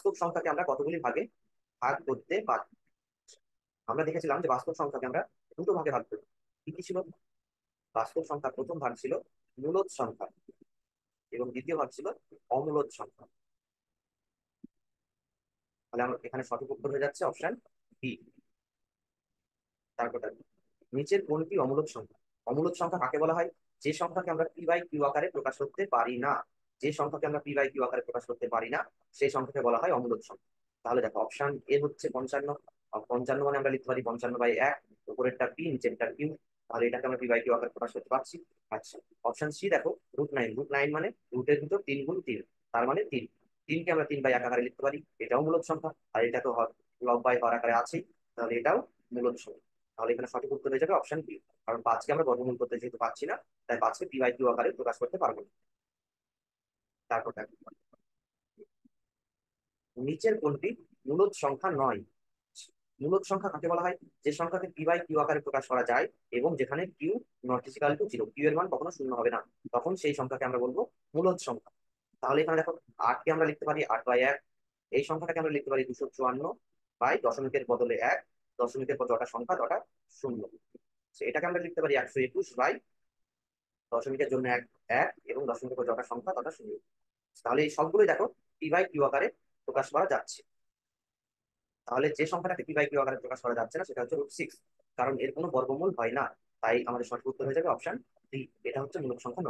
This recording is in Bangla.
বাস্তব সংখ্যাকে আমরা কতগুলি ভাগে ভাগ করতে পারি। আমরা দেখেছিলাম যে বাস্তব সংখ্যাকে আমরা দুটো ভাগে ভাগ করি। কি কি ছিল? বাস্তব সংখ্যা প্রথম ভাগ ছিল মূলদ সংখ্যা এবং দ্বিতীয় ভাগ ছিল অমূলদ সংখ্যা। তাহলে আমার এখানে সঠিক উত্তর হয়ে যাচ্ছে অপশন বি। তারপর দেখো, নিচের কোনটি অমূলদ সংখ্যা? অমূলদ সংখ্যা কাকে বলা হয়? যে সংখ্যাকে আমরা পি বাই কিউ আকারে প্রকাশ করতে পারি না। যে সংখ্যাকে আমরা পি বাই কিউ আকারে প্রকাশ করতে পারি না সেই সংখ্যাকে বলা হয় অমূলদ সংখ্যা। তাহলে দেখো অপশন এ হচ্ছে 55। আর 55 মানে আমরা লিখতে পারি 55/1, উপরেরটা পি নিচেরটা কিউ। তাহলে এটাকে আমরা পি বাই কিউ আকারে প্রকাশ করতে পারছি। আচ্ছা, অপশন সি দেখো √9। √9 মানে রুটের ভিতর 3 গুণ 3, তার মানে 3। 3কে আমরা 3/1 আকারে লিখতে পারি, এটাও মূলদ সংখ্যা। আর এটা তো লব বাই হর আকারে আছেই, তাহলে এটাও মূলদ সংখ্যা। তাহলে এখানে সঠিক উত্তর হয়ে যাবে অপশন বি। কারণ 5কে আমরা বর্গমূল করতে যেহেতু পাচ্ছি না, তাই 5কে পি বাই কিউ আকারে প্রকাশ করতে পারবো না। তারপর দেখো, নিচের কোনটি মূলদ সংখ্যা নয়? মূলদ সংখ্যা কাকে বলা হয়? যে সংখ্যাকে পি বাই কিউ আকারে প্রকাশ করা যায় এবং যেখানে Q not equal to 0, Q এর মান কখনো শূন্য হবে না, তখন সেই সংখ্যাকে আমরা বলবো মূলদ সংখ্যা। তাহলে এখানে দেখো 8কে আমরা লিখতে পারি 8/1। এই সংখ্যাটাকে আমরা লিখতে পারি 254/, বদলে 1, দশমিকের পর যটা সংখ্যা তটা শূন্য। এটাকে আমরা লিখতে পারি 121/, দশমিকের জন্য 1 1, এবং দশমিকের পর যটা সংখ্যা তটা শূন্য। তাহলে এই সবগুলোই দেখো পি বাই কিউ আকারে প্রকাশ করা যাচ্ছে। তাহলে যে সংখ্যাটাকে পি বাই কিউ আকারে প্রকাশ করা যাচ্ছে না সেটা হচ্ছে √6, কারণ এর কোনো বর্গমূল হয় না। তাই আমাদের সঠিক উত্তর হয়ে যাবে অপশন ডি, এটা হচ্ছে মূলদ সংখ্যা নয়।